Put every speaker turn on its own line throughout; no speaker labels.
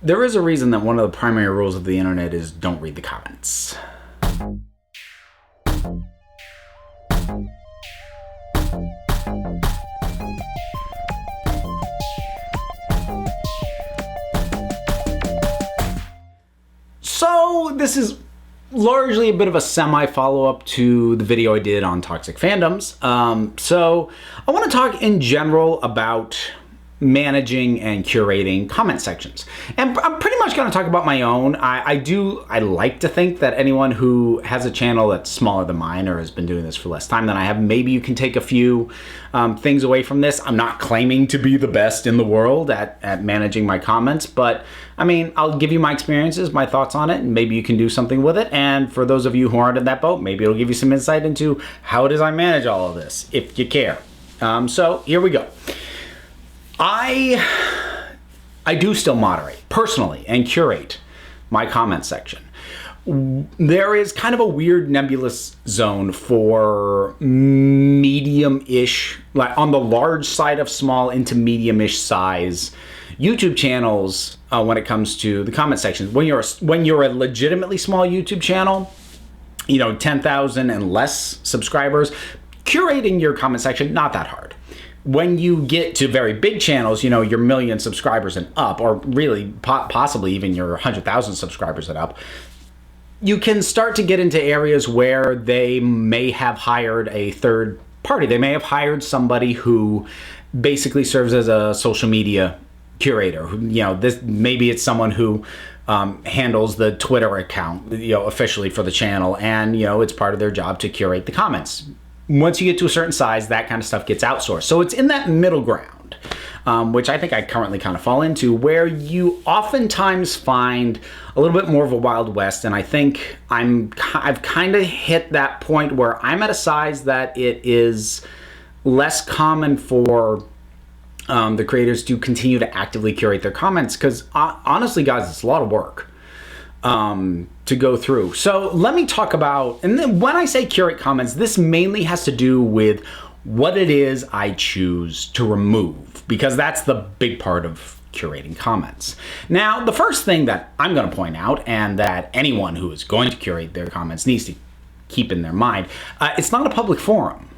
There is a reason that one of the primary rules of the internet is don't read the comments. So this is largely a bit of a semi-follow-up to the video I did on toxic fandoms. So I want to talk in general about managing and curating comment sections. And I'm pretty much going to talk about my own. I like to think that anyone who has a channel that's smaller than mine or has been doing this for less time than I have, maybe you can take a few things away from this. I'm not claiming to be the best in the world at managing my comments, but I mean, I'll give you my experiences, my thoughts on it, and maybe you can do something with it. And for those of you who aren't in that boat, maybe it'll give you some insight into how it is I manage all of this, if you care. So here we go. I do still moderate personally and curate my comment section. There is kind of a weird nebulous zone for medium-ish, like on the large side of small into medium-ish size YouTube channels when it comes to the comment section. When you're a legitimately small YouTube channel, 10,000 and less subscribers, curating your comment section, not that hard. When you get to very big channels, your million subscribers and up, or really possibly even your 100,000 subscribers and up, you can start to get into areas where they may have hired a third party. They may have hired somebody who basically serves as a social media curator. Maybe it's someone who handles the Twitter account, officially for the channel, and it's part of their job to curate the comments. Once you get to a certain size, that kind of stuff gets outsourced. So it's in that middle ground, which I think I currently kind of fall into, where you oftentimes find a little bit more of a Wild West. And I think I've kind of hit that point where I'm at a size that it is less common for the creators to continue to actively curate their comments. Because honestly, guys, it's a lot of work to go through. So let me talk about, and then when I say curate comments, this mainly has to do with what it is I choose to remove, because that's the big part of curating comments. Now, the first thing that I'm going to point out, and that anyone who is going to curate their comments needs to keep in their mind, it's not a public forum.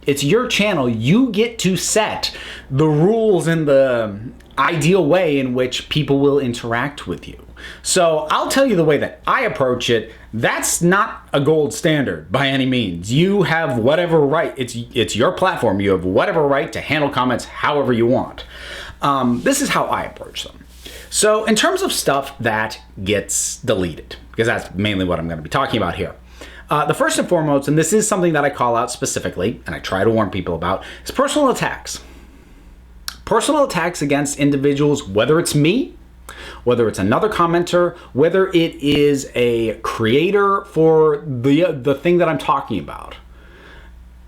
It's your channel. You get to set the rules and the ideal way in which people will interact with you. So I'll tell you the way that I approach it. That's not a gold standard by any means. You have whatever right. It's your platform. You have whatever right to handle comments however you want. This is how I approach them. So in terms of stuff that gets deleted, because that's mainly what I'm going to be talking about here. The first and foremost, and this is something that I call out specifically, and I try to warn people about, is personal attacks. Personal attacks against individuals, whether it's me, whether it's another commenter, whether it is a creator for the thing that I'm talking about.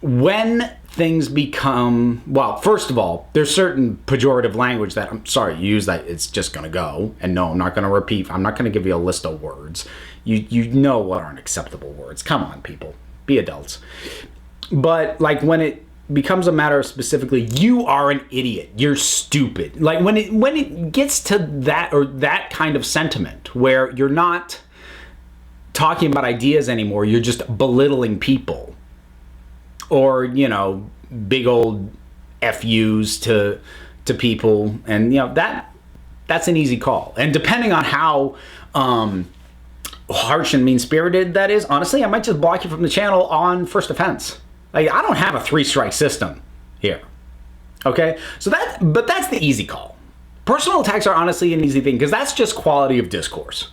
When things become, well, first of all, there's certain pejorative language that, I'm sorry, you use that, it's just going to go. And no, I'm not going to repeat. I'm not going to give you a list of words. You know what aren't acceptable words. Come on, people. Be adults. But like when it becomes a matter of specifically, you are an idiot, you're stupid. Like when it gets to that, or that kind of sentiment where you're not talking about ideas anymore, you're just belittling people. Or, big old FUs to people, and that's an easy call. And depending on how harsh and mean-spirited that is, honestly, I might just block you from the channel on first offense. Like, I don't have a 3-strike system here. Okay? But that's the easy call. Personal attacks are honestly an easy thing, because that's just quality of discourse.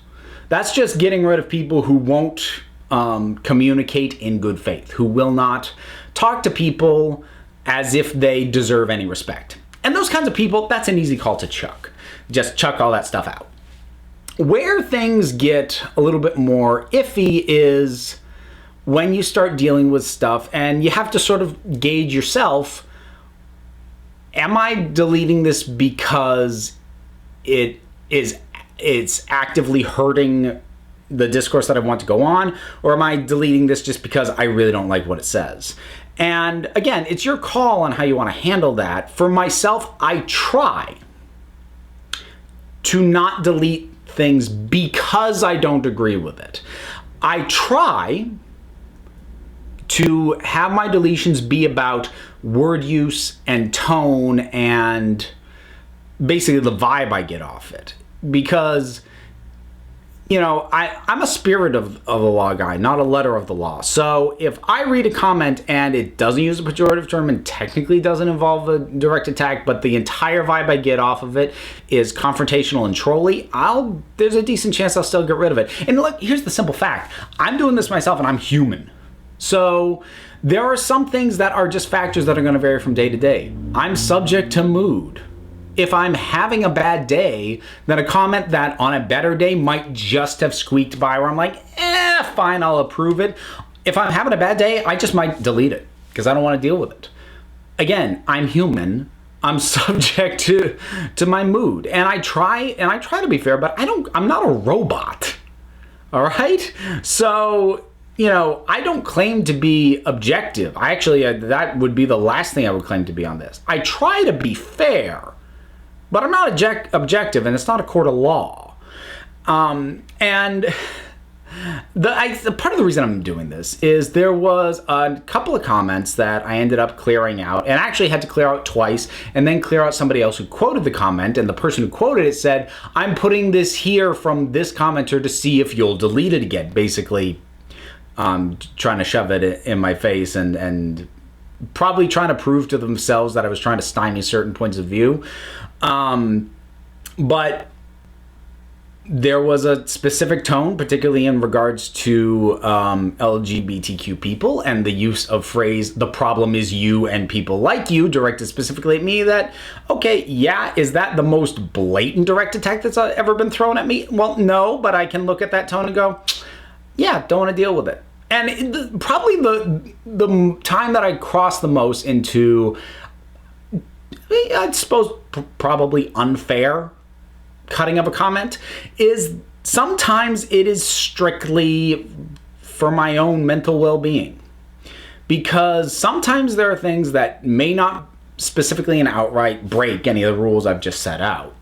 That's just getting rid of people who won't communicate in good faith, who will not talk to people as if they deserve any respect. And those kinds of people, that's an easy call to chuck. Just chuck all that stuff out. Where things get a little bit more iffy is when you start dealing with stuff and you have to sort of gauge yourself, am I deleting this because it's actively hurting the discourse that I want to go on, or am I deleting this just because I really don't like what it says? And again, it's your call on how you want to handle that. For myself, I try to not delete things because I don't agree with it. I try to have my deletions be about word use and tone and basically the vibe I get off it. Because, you know, I'm a spirit of the law guy, not a letter of the law. So if I read a comment and it doesn't use a pejorative term and technically doesn't involve a direct attack, but the entire vibe I get off of it is confrontational and trolly, there's a decent chance I'll still get rid of it. And look, here's the simple fact. I'm doing this myself and I'm human. So there are some things that are just factors that are going to vary from day to day. I'm subject to mood. If I'm having a bad day, then a comment that on a better day might just have squeaked by where I'm like, fine, I'll approve it. If I'm having a bad day, I just might delete it because I don't want to deal with it. Again, I'm human. I'm subject to my mood. And I try to be fair, but I'm not a robot. All right? So, you know, I don't claim to be objective. That would be the last thing I would claim to be on this. I try to be fair, but I'm not objective, and it's not a court of law. And the part of the reason I'm doing this is there was a couple of comments that I ended up clearing out, and actually had to clear out twice, and then clear out somebody else who quoted the comment, and the person who quoted it said, I'm putting this here from this commenter to see if you'll delete it again, basically trying to shove it in my face and probably trying to prove to themselves that I was trying to stymie certain points of view. But there was a specific tone, particularly in regards to LGBTQ people and the use of phrase, the problem is you and people like you, directed specifically at me that, okay, yeah, is that the most blatant direct attack that's ever been thrown at me? Well, no, but I can look at that tone and go, yeah, don't want to deal with it. And probably the time that I crossed the most into, I'd suppose, probably unfair cutting of a comment is sometimes it is strictly for my own mental well-being. Because sometimes there are things that may not specifically and outright break any of the rules I've just set out.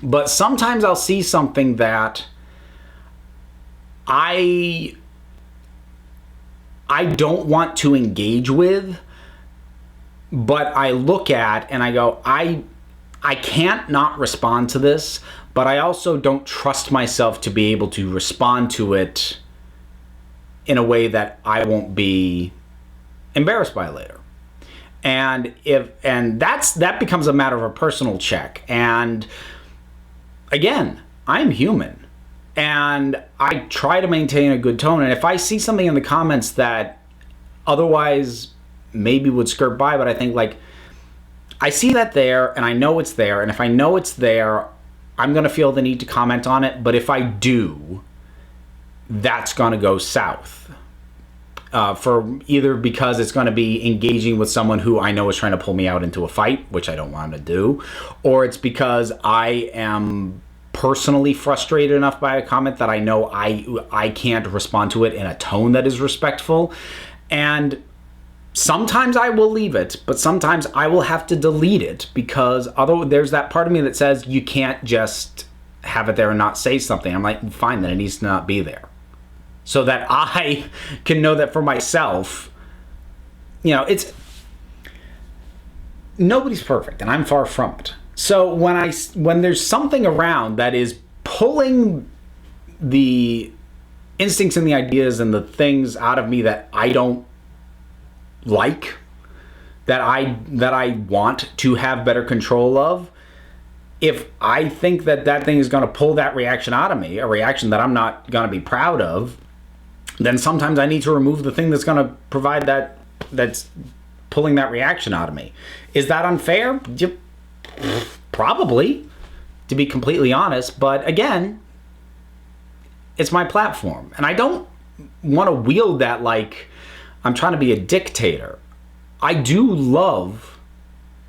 But sometimes I'll see something that I don't want to engage with, but I look at and I go, I can't not respond to this, but I also don't trust myself to be able to respond to it in a way that I won't be embarrassed by later. And that becomes a matter of a personal check. And again, I'm human. And I try to maintain a good tone. And if I see something in the comments that otherwise maybe would skirt by, but I think like, I see that there and I know it's there. And if I know it's there, I'm going to feel the need to comment on it. But if I do, that's going to go south. For either because it's going to be engaging with someone who I know is trying to pull me out into a fight, which I don't want to do, or it's because I am personally frustrated enough by a comment that I know I can't respond to it in a tone that is respectful. And sometimes I will leave it, but sometimes I will have to delete it because there's that part of me that says you can't just have it there and not say something. I'm like, fine, then it needs to not be there. So that I can know that for myself, you know, nobody's perfect and I'm far from it. So when there's something around that is pulling the instincts and the ideas and the things out of me that I don't like, that I want to have better control of, if I think that thing is going to pull that reaction out of me, a reaction that I'm not going to be proud of, then sometimes I need to remove the thing that's going to provide that's pulling that reaction out of me. Is that unfair? Probably, to be completely honest. But again, it's my platform. And I don't want to wield that like I'm trying to be a dictator. I do love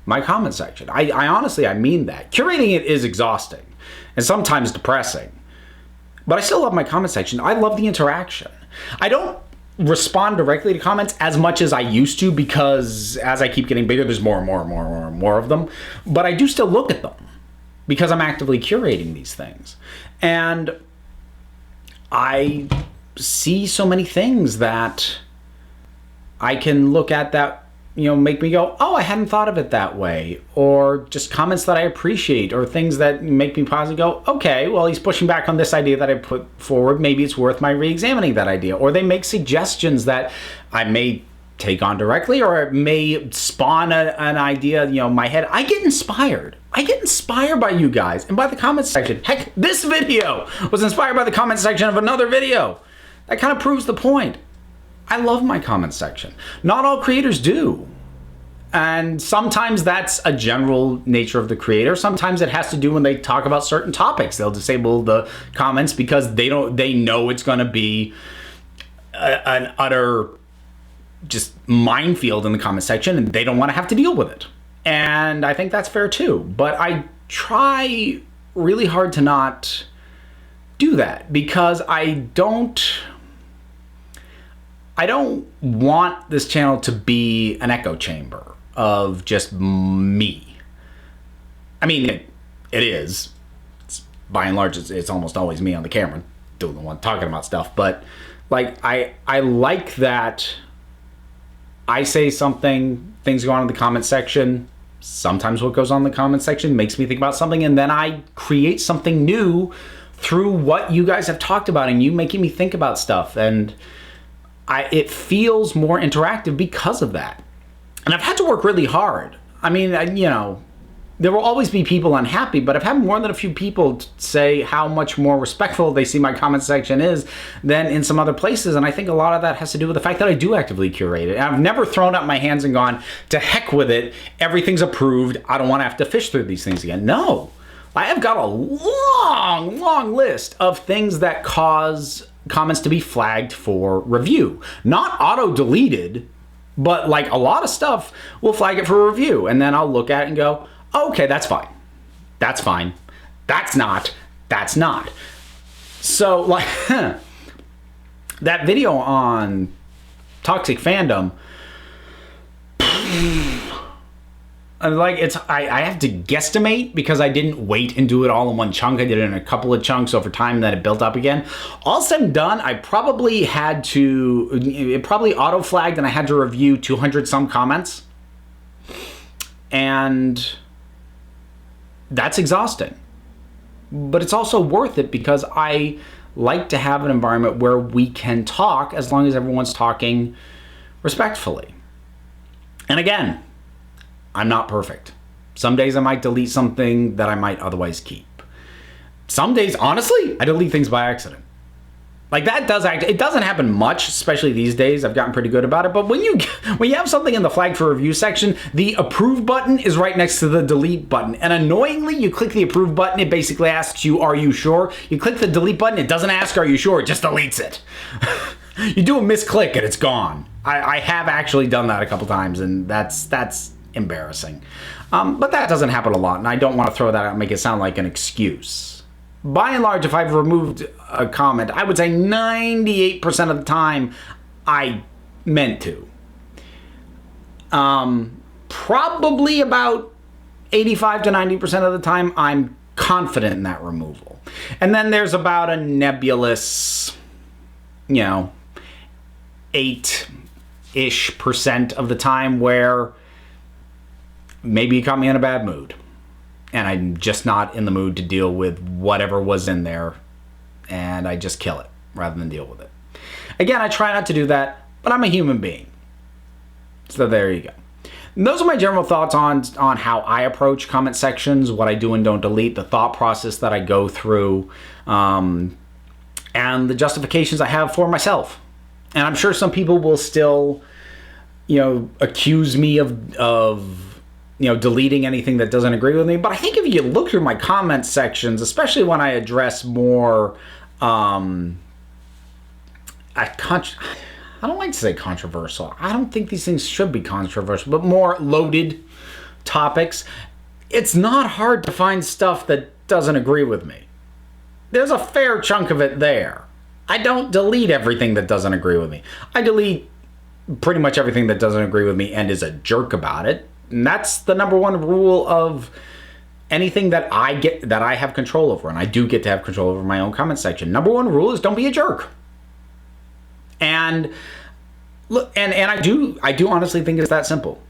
my comment section. I honestly, I mean that. Curating it is exhausting and sometimes depressing. But I still love my comment section. I love the interaction. I don't respond directly to comments as much as I used to because as I keep getting bigger, there's more and more of them. But I do still look at them. because I'm actively curating these things. And I see so many things that I can look at that, make me go, oh, I hadn't thought of it that way. Or just comments that I appreciate, or things that make me pause and go, okay, well, he's pushing back on this idea that I put forward. Maybe it's worth my re-examining that idea. Or they make suggestions that I may take on directly, or it may spawn an idea, in my head. I get inspired. I get inspired by you guys and by the comment section. Heck, this video was inspired by the comment section of another video. That kind of proves the point. I love my comment section. Not all creators do. And sometimes that's a general nature of the creator. Sometimes it has to do when they talk about certain topics. They'll disable the comments because they know it's going to be an utter just minefield in the comment section, and they don't want to have to deal with it. And I think that's fair too. But I try really hard to not do that, because I don't want this channel to be an echo chamber of just me. I mean, it is. It's, by and large, it's almost always me on the camera doing the one talking about stuff. But like, I like that I say something, things go on in the comment section. Sometimes what goes on in the comment section makes me think about something, and then I create something new through what you guys have talked about and you making me think about stuff. And it feels more interactive because of that. And I've had to work really hard. I mean, there will always be people unhappy, but I've had more than a few people say how much more respectful they see my comment section is than in some other places. And I think a lot of that has to do with the fact that I do actively curate it. And I've never thrown up my hands and gone, to heck with it, everything's approved, I don't want to have to fish through these things again. No, I have got a long, long list of things that cause comments to be flagged for review. Not auto-deleted, but like a lot of stuff will flag it for review. And then I'll look at it and go, okay, that's fine. That's fine. That's not. That's not. So like that video on toxic fandom, like I have to guesstimate because I didn't wait and do it all in one chunk. I did it in a couple of chunks over time, and then it built up again. All said and done, I probably had to, it probably auto flagged and I had to review 200 some comments. And that's exhausting, but it's also worth it because I like to have an environment where we can talk as long as everyone's talking respectfully. And again, I'm not perfect. Some days I might delete something that I might otherwise keep. Some days, honestly, I delete things by accident. Like that it doesn't happen much, especially these days. I've gotten pretty good about it. But when you have something in the flag for review section, the approve button is right next to the delete button. And annoyingly, you click the approve button, it basically asks you, are you sure? You click the delete button, it doesn't ask, are you sure? It just deletes it. You do a misclick and it's gone. I have actually done that a couple times, and that's embarrassing. But that doesn't happen a lot, and I don't want to throw that out and make it sound like an excuse. By and large, if I've removed a comment, I would say 98% of the time I meant to. Probably about 85 to 90% of the time I'm confident in that removal. And then there's about a nebulous, 8-ish% of the time where maybe you caught me in a bad mood and I'm just not in the mood to deal with whatever was in there, and I just kill it rather than deal with it. Again, I try not to do that, but I'm a human being. So there you go. And those are my general thoughts on how I approach comment sections, what I do and don't delete, the thought process that I go through, and the justifications I have for myself. And I'm sure some people will still, accuse me of deleting anything that doesn't agree with me. But I think if you look through my comment sections, especially when I address more, I don't like to say controversial. I don't think these things should be controversial, but more loaded topics, it's not hard to find stuff that doesn't agree with me. There's a fair chunk of it there. I don't delete everything that doesn't agree with me. I delete pretty much everything that doesn't agree with me and is a jerk about it. And that's the number one rule of anything that I have control over, and I do get to have control over my own comment section. Number one rule is don't be a jerk. And look, and I do honestly think it's that simple.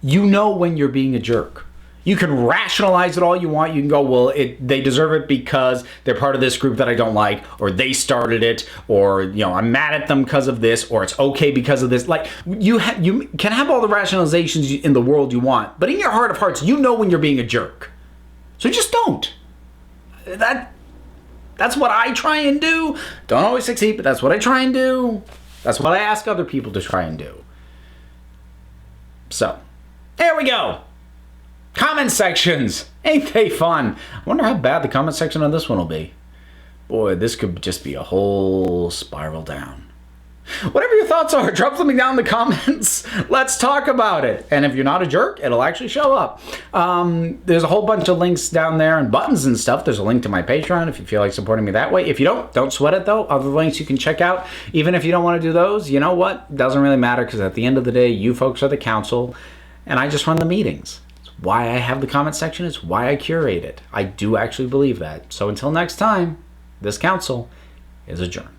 You know when you're being a jerk. You can rationalize it all you want. You can go, well, they deserve it because they're part of this group that I don't like, or they started it, or I'm mad at them because of this, or it's okay because of this. Like you can have all the rationalizations in the world you want, but in your heart of hearts, you know when you're being a jerk. So just don't. That's what I try and do. Don't always succeed, but that's what I try and do. That's what I ask other people to try and do. So, there we go. Comment sections. Ain't they fun? I wonder how bad the comment section on this one will be. Boy, this could just be a whole spiral down. Whatever your thoughts are, drop something down in the comments. Let's talk about it. And if you're not a jerk, it'll actually show up. There's a whole bunch of links down there and buttons and stuff. There's a link to my Patreon if you feel like supporting me that way. If you don't sweat it though. Other links you can check out. Even if you don't want to do those, you know what? It doesn't really matter, because at the end of the day, you folks are the council and I just run the meetings. It's why I have the comment section. It's why I curate it. I do actually believe that. So until next time, this council is adjourned.